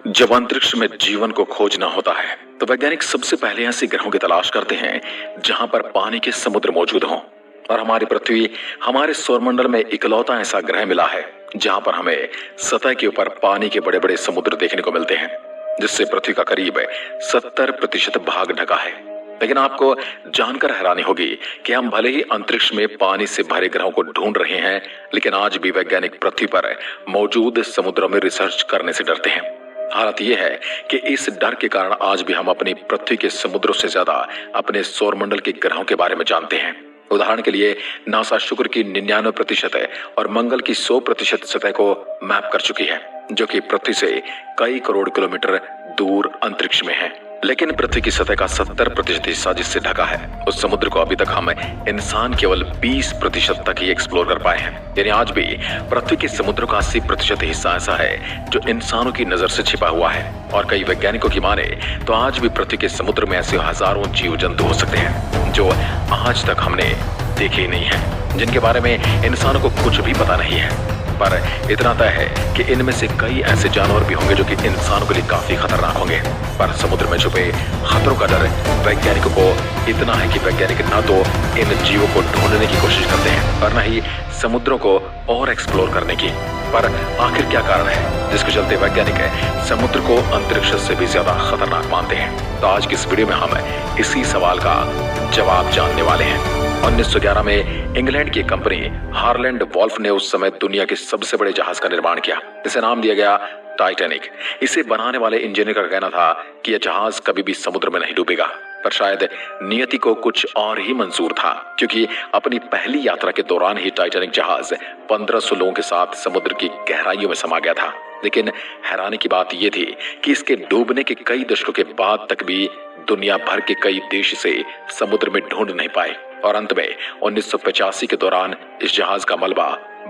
जब अंतरिक्ष में जीवन को खोजना होता है तो वैज्ञानिक सबसे पहले ऐसे ग्रहों की तलाश करते हैं जहां पर पानी के समुद्र मौजूद हों। और हमारी पृथ्वी हमारे सौरमंडल में इकलौता ऐसा ग्रह मिला है जहां पर हमें सतह के ऊपर पानी के बड़े बड़े समुद्र देखने को मिलते हैं, जिससे पृथ्वी का करीब 70% भाग ढका है। लेकिन आपको जानकर हैरानी होगी कि हम भले ही अंतरिक्ष में पानी से भरे ग्रहों को ढूंढ रहे हैं, लेकिन आज भी वैज्ञानिक पृथ्वी पर मौजूद समुद्रों में रिसर्च करने से डरते हैं। हालत यह है कि इस डर के कारण आज भी हम अपनी पृथ्वी के समुद्रों से ज्यादा अपने सौरमंडल के ग्रहों के बारे में जानते हैं। उदाहरण के लिए नासा शुक्र की 99% और मंगल की 100% सतह को मैप कर चुकी है, जो कि पृथ्वी से कई करोड़ किलोमीटर दूर अंतरिक्ष में है। लेकिन पृथ्वी की सतह का 70% हिस्सा जिससे ढका है, उस समुद्र को अभी तक हम इंसान केवल 20% तक ही एक्सप्लोर कर पाए हैं। यानी आज भी पृथ्वी के समुद्र का 80% हिस्सा ऐसा है जो इंसानों की नजर से छिपा हुआ है। और कई वैज्ञानिकों की माने तो आज भी पृथ्वी के समुद्र में ऐसे हजारों जीव जंतु हो सकते हैं जो आज तक हमने देखे ही नहीं है, जिनके बारे में इंसानों को कुछ भी पता नहीं है। पर इतना तय है कि इनमें से कई ऐसे जानवर भी होंगे जो कि इंसानों के लिए काफी खतरनाक होंगे। पर समुद्र में छुपे खतरों का डर वैज्ञानिकों को इतना है कि वैज्ञानिक न तो इन जीवों को ढूंढने की कोशिश करते हैं और न ही समुद्रों को और एक्सप्लोर करने की। पर आखिर क्या कारण है जिसके चलते वैज्ञानिक समुद्र को अंतरिक्ष से भी ज्यादा खतरनाक मानते हैं? तो आज की इस वीडियो में हम इसी सवाल का जवाब जानने वाले हैं। 1911 में इंग्लैंड की कंपनी हारलैंड वॉल्फ ने उस समय दुनिया के सबसे बड़े जहाज का निर्माण किया, जिसे नाम दिया गया टाइटैनिक। इसे बनाने वाले इंजीनियर का कहना था कि यह जहाज कभी भी समुद्र में नहीं डूबेगा। पर शायद नियति को कुछ और ही मंजूर था, क्योंकि अपनी पहली यात्रा के दौरान ही टाइटैनिक जहाज 1500 लोगों के साथ समुद्र की गहराइयों में समा गया था। लेकिन हैरानी की बात यह थी कि इसके डूबने के कई दशकों के बाद तक भी दुनिया भर के कई देश से समुद्र में ढूंढ नहीं पाए। और अंत में 1985 के दौरान इस जहाज का मलबा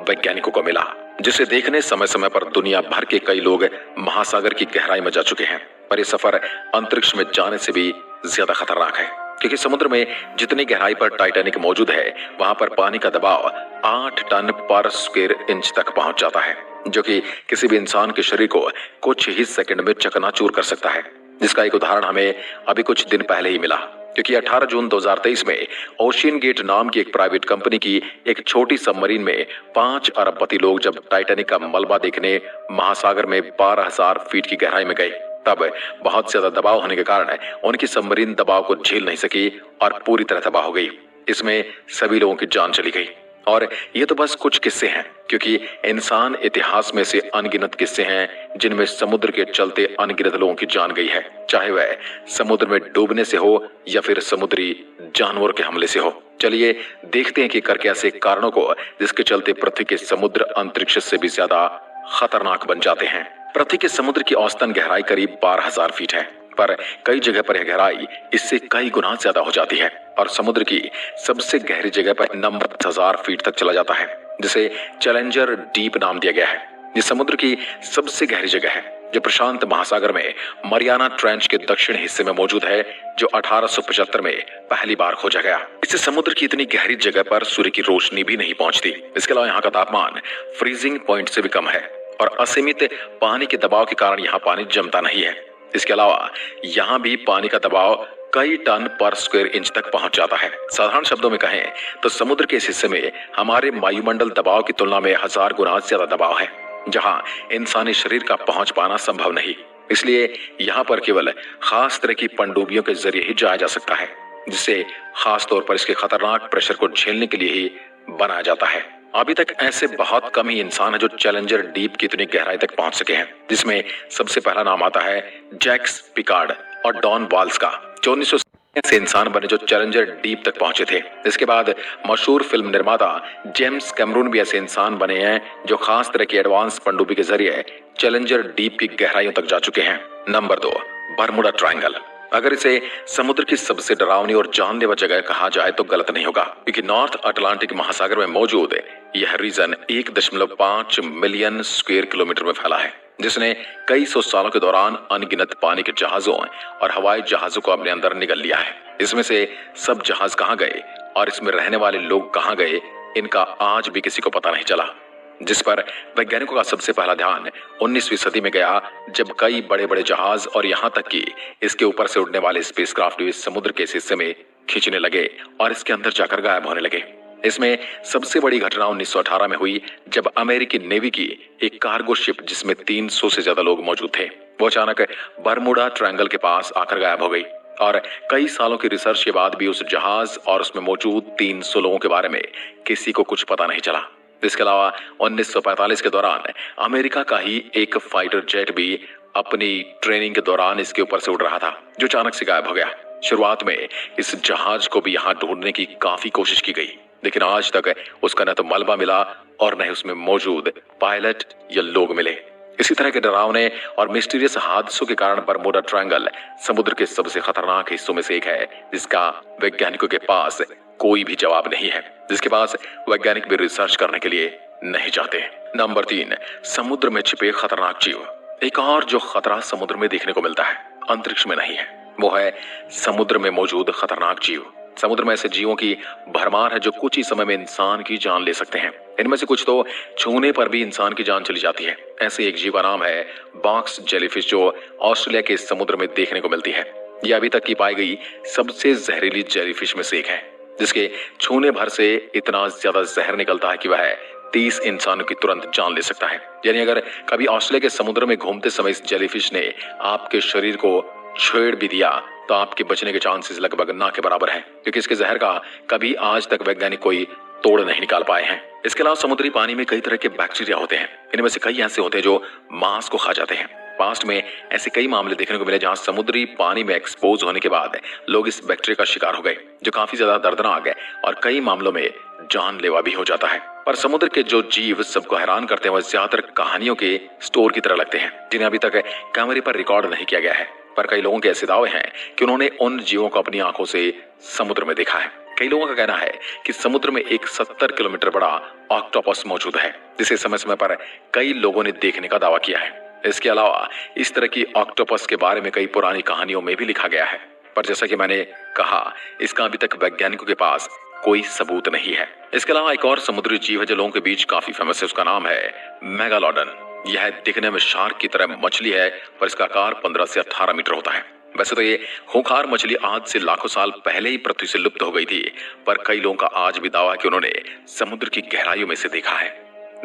वैज्ञानिकों को मिला, जिसे देखने समय समय पर दुनिया भर के कई लोग महासागर की गहराई में जा चुके हैं। पर यह सफर अंतरिक्ष में जाने से भी ज्यादा खतरनाक है, क्योंकि समुद्र में जितनी गहराई पर टाइटैनिक मौजूद है, वहां पर पानी का दबाव 8 टन पर स्क्वायर इंच तक पहुंच जाता है, जो कि किसी भी इंसान के शरीर को कुछ ही सेकंड में चकनाचूर कर सकता है। जिसका एक उदाहरण हमें अभी कुछ दिन पहले ही मिला, क्योंकि 18 जून 2023 में ओशियन गेट नाम की एक प्राइवेट कंपनी की एक छोटी सबमरीन में 5 अरबपति लोग जब टाइटैनिक का मलबा देखने महासागर में 12,000 फीट की गहराई में गए, तब बहुत ज्यादा दबाव होने के कारण उनकी सबमरीन दबाव को झेल नहीं सकी और पूरी तरह तबाह हो गई। इसमें सभी लोगों की जान चली गई। और ये तो बस कुछ किस्से हैं, क्योंकि इंसान इतिहास में से अनगिनत किस्से हैं जिनमें समुद्र के चलते अनगिनत लोगों की जान गई है, चाहे वह समुद्र में डूबने से हो या फिर समुद्री जानवरों के हमले से हो। चलिए देखते हैं कि करके ऐसे कारणों को जिसके चलते पृथ्वी के समुद्र अंतरिक्ष से भी ज्यादा खतरनाक बन जाते हैं। पृथ्वी के समुद्र की औसतन गहराई करीब 12,000 फीट है, पर कई जगह पर यह गहराई इससे कई गुना ज्यादा हो जाती है और समुद्र की सबसे गहरी जगह पर 90,000 फीट तक चला जाता है, जिसे चैलेंजर डीप नाम दिया गया है। ये समुद्र की सबसे गहरी जगह है, जो प्रशांत महासागर में मरियाना ट्रेंच के दक्षिण हिस्से में मौजूद है, जो 1875 में पहली बार खोजा गया। इससे समुद्र की इतनी गहरी जगह पर सूर्य की रोशनी भी नहीं पहुंचती। इसके अलावा यहाँ का तापमान फ्रीजिंग पॉइंट से भी कम है और असीमित पानी के दबाव के कारण यहाँ पानी जमता नहीं है। इसके अलावा यहाँ भी पानी का दबाव कई टन पर स्क्वायर इंच तक पहुंच जाता है। साधारण शब्दों में कहें तो समुद्र के इस हिस्से में हमारे वायुमंडल दबाव की तुलना में 1000 गुना ज्यादा दबाव है, जहां इंसानी शरीर का पहुंच पाना संभव नहीं। इसलिए यहाँ पर केवल खास तरह की पनडुब्बियों के जरिए ही जाया जा सकता है, जिसे खास तौर पर इसके खतरनाक प्रेशर को झेलने के लिए ही बनाया जाता है। अभी तक ऐसे बहुत कम ही इंसान हैं जो चैलेंजर डीप की इतनी गहराई तक पहुंच सके हैं, जिसमें सबसे पहला नाम आता है जैक्स पिकार्ड और डॉन वाल्स का, जो 1900 से इंसान बने जो चैलेंजर डीप तक पहुंचे थे। इसके बाद मशहूर फिल्म निर्माता जेम्स कैमरून भी ऐसे इंसान बने हैं जो खास तरह की एडवांस पनडुब्बी के जरिए चैलेंजर डीप की गहराइयों तक जा चुके हैं। Number 2, Bermuda triangle. अगर इसे समुद्र की सबसे डरावनी और जानलेवा जगह कहा जाए तो गलत नहीं होगा, क्योंकि नॉर्थ अटलांटिक महासागर में मौजूद यह रीजन 1.5 मिलियन स्क्वायर किलोमीटर में फैला है, जिसने कई सौ सालों के दौरान अनगिनत पानी के जहाजों और हवाई जहाजों को अपने अंदर निगल लिया है। इसमें से सब जहाज कहां गए और इसमें रहने वाले लोग कहां गए, इनका आज भी किसी को पता नहीं चला। जिस पर वैज्ञानिकों का सबसे पहला ध्यान 19वीं सदी में गया, जब कई बड़े बड़े जहाज और यहाँ तक कि इसके ऊपर से उड़ने वाले स्पेसक्राफ्ट भी समुद्र के इस हिस्से में खींचने लगे और इसके अंदर जाकर गायब होने लगे। इसमें सबसे बड़ी घटना 1918 में हुई, जब अमेरिकी नेवी की एक कार्गो शिप जिसमें 300 से ज्यादा लोग मौजूद थे, वो अचानक बरमुडा ट्रायंगल के पास आकर गायब हो गई और कई सालों की रिसर्च के बाद भी उस जहाज और उसमें मौजूद 300 लोगों के बारे में किसी को कुछ पता नहीं चला। इसके अलावा 1945 के दौरान अमेरिका का ही एक फाइटर जेट भी अपनी ट्रेनिंग के दौरान इसके ऊपर से उड़ रहा था, जो अचानक से गायब हो गया। शुरुआत में इस जहाज को भी यहाँ ढूंढने की काफी कोशिश की गई, लेकिन आज तक उसका न तो मलबा मिला और न ही उसमें मौजूद पायलट या लोग मिले। इसी तरह के डरावने और मिस्टीरियस हादसों के कारण बरमुडा ट्रायंगल समुद्र के सबसे खतरनाक हिस्सों में से एक है, जिसका वैज्ञानिकों के पास कोई भी जवाब नहीं है, जिसके पास वैज्ञानिक भी रिसर्च करने के लिए नहीं चाहते। नंबर 3, समुद्र में छिपे खतरनाक जीव। एक और जो खतरा समुद्र में देखने को मिलता है, अंतरिक्ष में नहीं है, वो है समुद्र में मौजूद खतरनाक जीव। समुद्र में ऐसे जीवों की भरमार है जो कुछ ही समय में इंसान की जान ले सकते हैं। इनमें से कुछ तो छूने पर भी इंसान की जान चली जाती है। ऐसे एक जीव का नाम है बॉक्स जेलीफिश, जो ऑस्ट्रेलिया के समुद्र में देखने को मिलती है। यह अभी तक की पाई गई सबसे जहरीली जेलीफिश में से एक है, जिसके छूने भर से इतना ज्यादा जहर निकलता है कि वह 30 इंसानों की तुरंत जान ले सकता है। यानी अगर कभी ऑस्ट्रेलिया के समुद्र में घूमते समय इस जेलीफिश ने आपके शरीर को छेड़ भी दिया तो आपके बचने के चांसेस लगभग ना के बराबर हैं, क्योंकि इसके जहर का कभी आज तक वैज्ञानिक कोई तोड़ नहीं निकाल पाए हैं। इसके अलावा समुद्री पानी में कई तरह के बैक्टीरिया होते हैं। इनमें से कई ऐसे होते हैं जो मांस को खा जाते हैं। पास्ट में ऐसे कई मामले देखने को मिले जहां समुद्री पानी में एक्सपोज होने के बाद लोग इस बैक्टीरिया का शिकार हो गए, जो काफी ज्यादा दर्दनाक है और कई मामलों में जानलेवा भी हो जाता है। पर समुद्र के जो जीव सबको हैरान करते हैं वह ज्यादातर कहानियों के स्टोर की तरह लगते हैं, जिन्हें अभी तक कैमरे पर रिकॉर्ड नहीं किया गया है। पर कई लोगों के ऐसे दावे हैं कि उन्होंने उन जीवों को अपनी आंखों से समुद्र में देखा है। कई लोगों का कहना है कि समुद्र में एक 70 किलोमीटर बड़ा ऑक्टोपस मौजूद है, जिसे समय समय पर कई लोगों ने देखने का दावा किया है। इसके अलावा इस तरह की ऑक्टोपस के बारे में कई पुरानी कहानियों में भी लिखा गया है, पर जैसा कि मैंने कहा, इसका अभी तक वैज्ञानिकों के पास कोई सबूत नहीं है। इसके अलावा एक और समुद्री जीव है जो लोगों के बीच काफी फेमस है, उसका नाम है मेगालोडन। यह दिखने में शार्क की तरह मछली है, पर इसका आकार 15 से 18 मीटर होता है। वैसे तो ये खूंखार मछली आज से लाखों साल पहले ही पृथ्वी से लुप्त हो गई थी, पर कई लोगों का आज भी दावा है कि उन्होंने समुद्र की गहराइयों में से देखा है।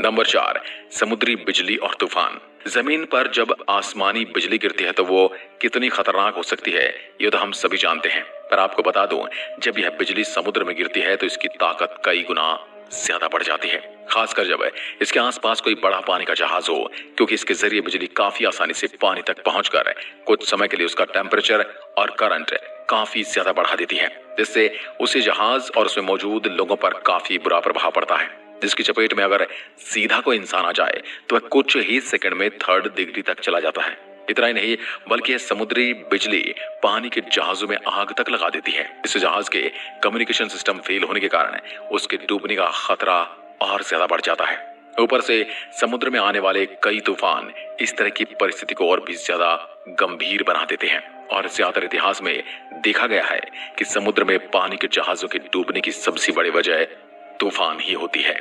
नंबर 4, समुद्री बिजली और तूफान। जमीन पर जब आसमानी बिजली गिरती है तो वो कितनी खतरनाक हो सकती है, ये तो हम सभी जानते हैं। पर आपको बता दूं, जब यह बिजली समुद्र में गिरती है तो इसकी ताकत कई गुना ज्यादा बढ़ जाती है, खासकर जब इसके आसपास कोई बड़ा पानी का जहाज हो, क्योंकि इसके जरिए बिजली काफी आसानी से पानी तक पहुंचकर कुछ समय के लिए उसका टेम्परेचर और करंट काफी ज्यादा बढ़ा देती है, जिससे उसे जहाज और उसमें मौजूद लोगों पर काफी बुरा प्रभाव पड़ता है, जिसकी चपेट में अगर सीधा कोई इंसान आ जाए तो वह कुछ ही सेकंड में 3rd डिग्री तक चला जाता है। इतना ही नहीं, बल्कि यह समुद्री बिजली पानी के जहाजों में आग तक लगा देती है। इस जहाज के कम्युनिकेशन सिस्टम फेल होने के कारण उसके डूबने का खतरा और ज्यादा बढ़ जाता है। ऊपर से समुद्र में आने वाले कई तूफान इस तरह की परिस्थिति को और भी ज्यादा गंभीर बना देते हैं, और ज्यादातर इतिहास में देखा गया है कि समुद्र में पानी के जहाजों के डूबने की सबसे बड़ी वजह तूफान ही होती है।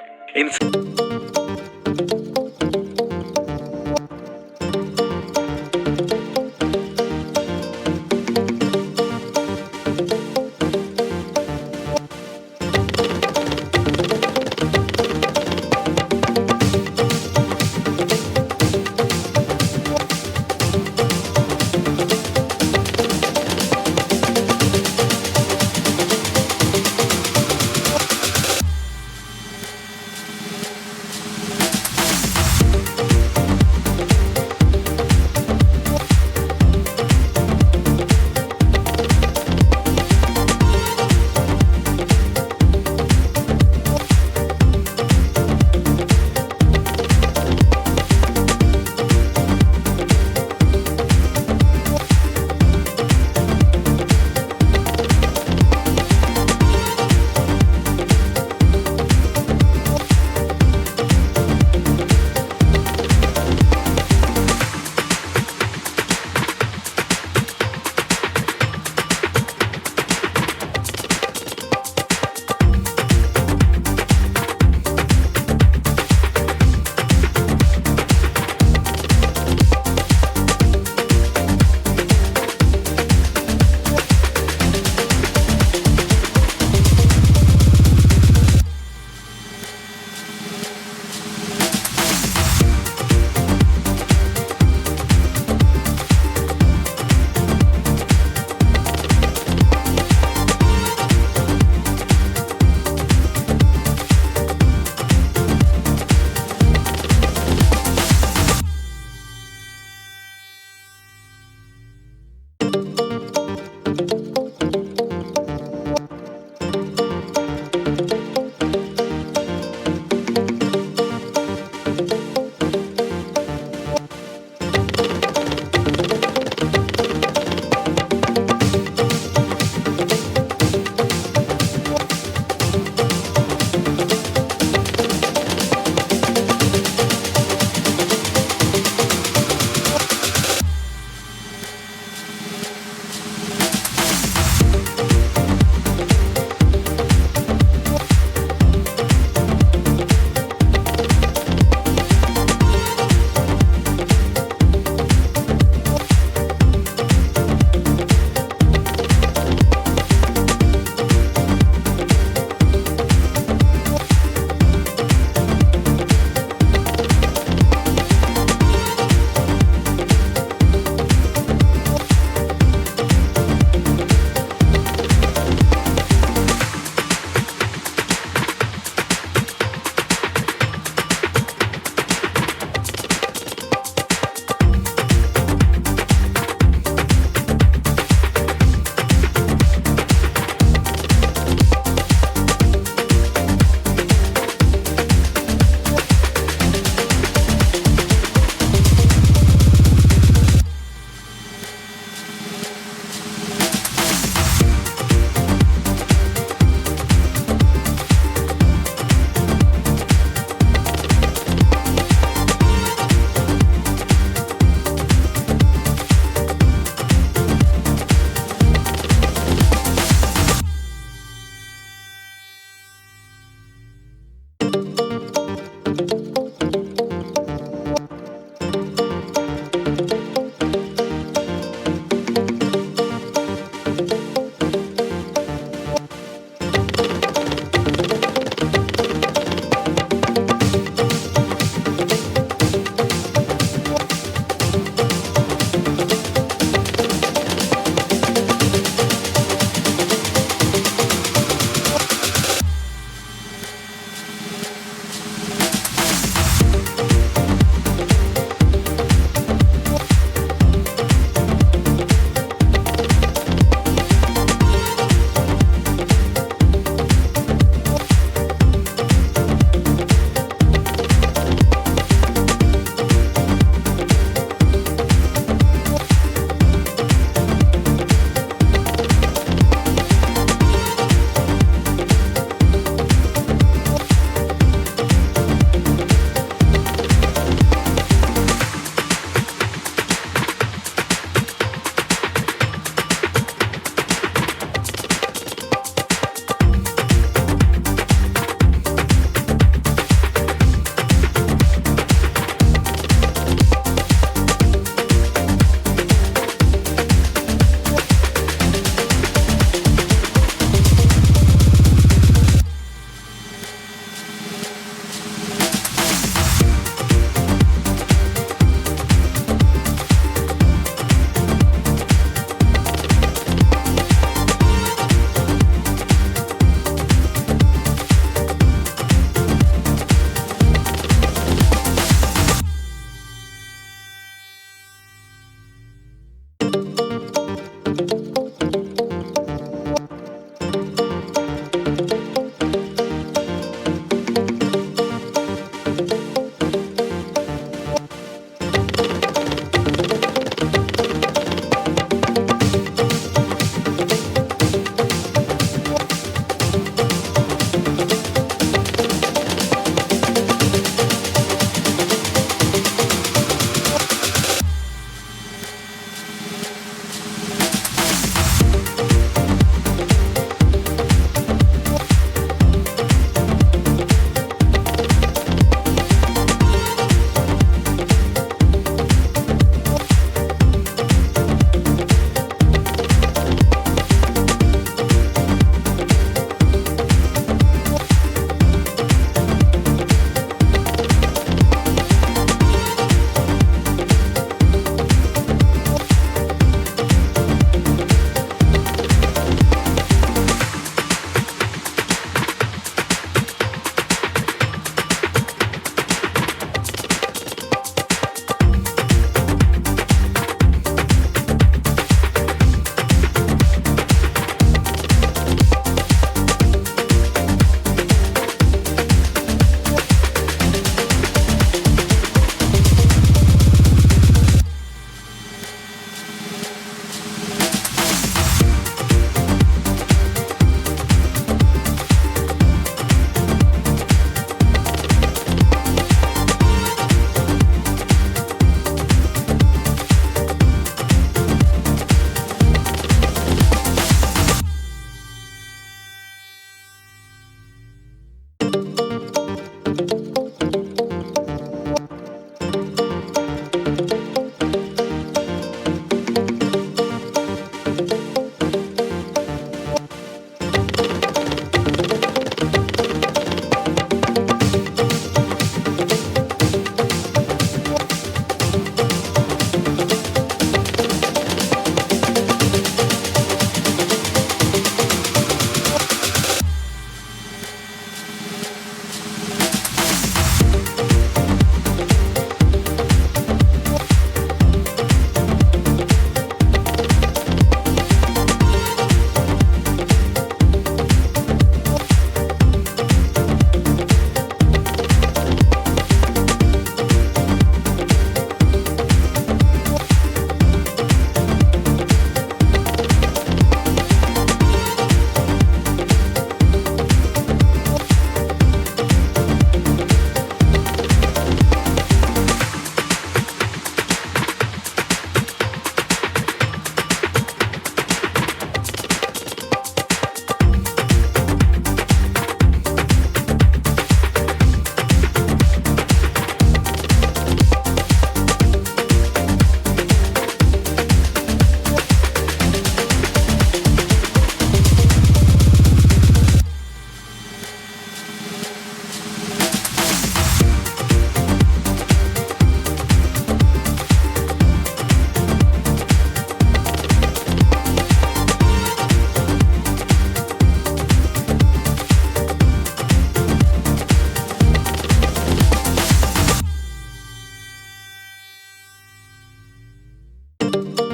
है।